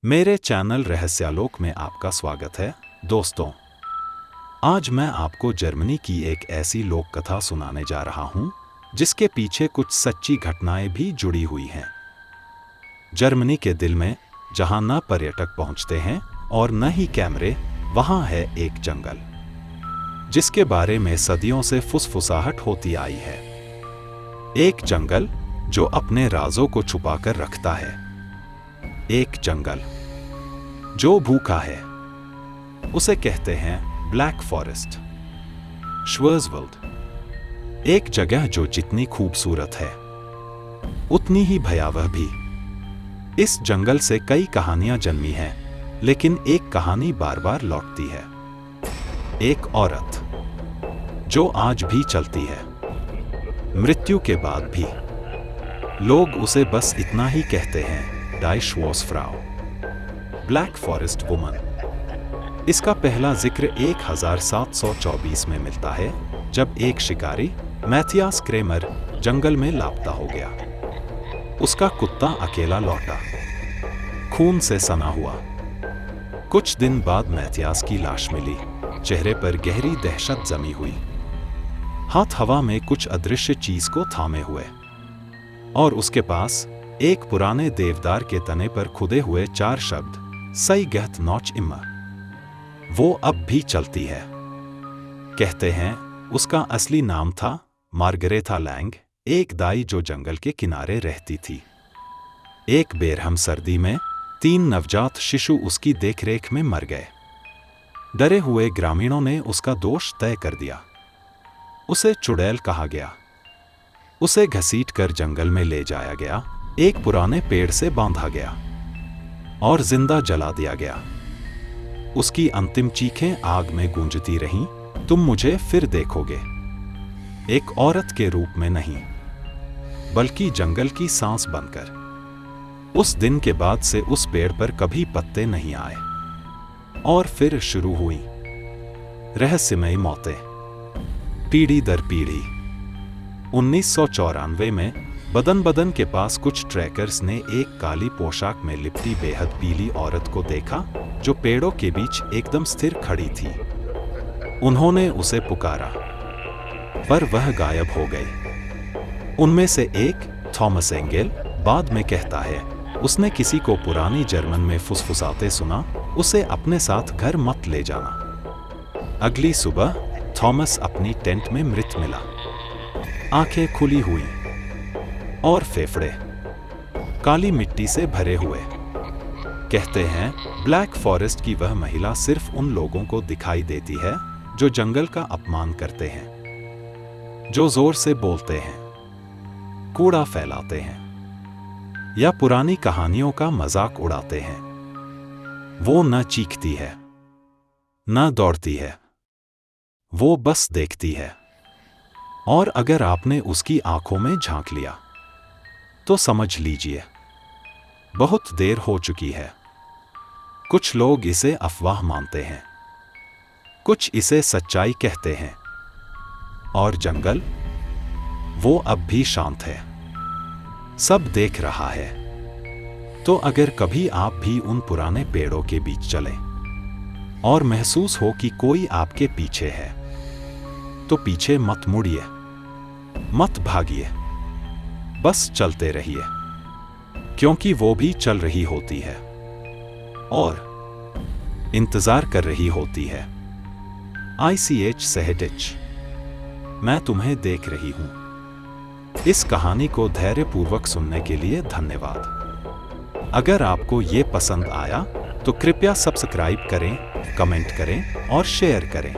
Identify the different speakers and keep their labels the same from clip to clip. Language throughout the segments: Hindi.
Speaker 1: मेरे चैनल रहस्यालोक में आपका स्वागत है दोस्तों। आज मैं आपको जर्मनी की एक ऐसी लोक कथा सुनाने जा रहा हूं जिसके पीछे कुछ सच्ची घटनाएं भी जुड़ी हुई हैं। जर्मनी के दिल में, जहां न पर्यटक पहुंचते हैं और न ही कैमरे, वहां है एक जंगल जिसके बारे में सदियों से फुसफुसाहट होती आई है। एक जंगल जो अपने राजों को छुपाकर रखता है। एक जंगल जो भूखा है। उसे कहते हैं ब्लैक फॉरेस्ट, श्वार्ज़वाल्ड। एक जगह जो जितनी खूबसूरत है उतनी ही भयावह भी। इस जंगल से कई कहानियां जन्मी हैं, लेकिन एक कहानी बार बार लौटती है। एक औरत जो आज भी चलती है, मृत्यु के बाद भी। लोग उसे बस इतना ही कहते हैं, Die Schwarzfrau, black forest woman. इसका पहला जिक्र 1724 में मिलता है, जब एक शिकारी मैथियास क्रेमर जंगल में लापता हो गया। उसका कुत्ता अकेला लौटा, खून से सना हुआ। कुछ दिन बाद मैथियास की लाश मिली, चेहरे पर गहरी दहशत जमी हुई, हाथ हवा में कुछ अदृश्य चीज को थामे हुए, और उसके पास एक पुराने देवदार के तने पर खुदे हुए 4 शब्द, सई गहत नॉच इम्मा। वो अब भी चलती है। कहते हैं उसका असली नाम था मार्गरेथा लैंग, एक दाई जो जंगल के किनारे रहती थी। एक बेरहम सर्दी में 3 नवजात शिशु उसकी देखरेख में मर गए। डरे हुए ग्रामीणों ने उसका दोष तय कर दिया। उसे चुड़ैल कहा गया। उसे घसीटकर जंगल में ले जाया गया, एक पुराने पेड़ से बांधा गया और जिंदा जला दिया गया। उसकी अंतिम चीखें आग में गूंजती रहीं, तुम मुझे फिर देखोगे। एक औरत के रूप में नहीं, बल्कि जंगल की सांस बनकर। उस दिन के बाद से उस पेड़ पर कभी पत्ते नहीं आए, और फिर शुरू हुई रहस्यमयी मौतें, पीढ़ी दर पीढ़ी। 1994 में बदन के पास कुछ ट्रैकर्स ने एक काली पोशाक में लिपटी बेहद पीली औरत को देखा जो पेड़ों के बीच एकदम स्थिर खड़ी थी। उन्होंने उसे पुकारा, पर वह गायब हो गई। उनमें से एक, थॉमस एंगेल, बाद में कहता है, उसने किसी को पुरानी जर्मन में फुसफुसाते सुना, उसे अपने साथ घर मत ले जाना। अगली सुबह थॉमस अपनी टेंट में मृत मिला, आंखें खुली हुई और फेफड़े काली मिट्टी से भरे हुए। कहते हैं ब्लैक फॉरेस्ट की वह महिला सिर्फ उन लोगों को दिखाई देती है जो जंगल का अपमान करते हैं, जो जोर से बोलते हैं, कूड़ा फैलाते हैं या पुरानी कहानियों का मजाक उड़ाते हैं। वो न चीखती है, न दौड़ती है, वो बस देखती है। और अगर आपने उसकी आंखों में झांक लिया तो समझ लीजिए बहुत देर हो चुकी है। कुछ लोग इसे अफवाह मानते हैं, कुछ इसे सच्चाई कहते हैं, और जंगल, वो अब भी शांत है, सब देख रहा है। तो अगर कभी आप भी उन पुराने पेड़ों के बीच चलें और महसूस हो कि कोई आपके पीछे है, तो पीछे मत मुड़िए, मत भागिए, बस चलते रहिए, क्योंकि वो भी चल रही होती है और इंतजार कर रही होती है। ICH सहटिच, मैं तुम्हें देख रही हूं। इस कहानी को धैर्यपूर्वक सुनने के लिए धन्यवाद। अगर आपको ये पसंद आया तो कृपया सब्सक्राइब करें, कमेंट करें और शेयर करें।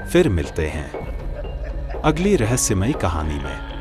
Speaker 1: फिर मिलते हैं अगली रहस्यमयी कहानी में।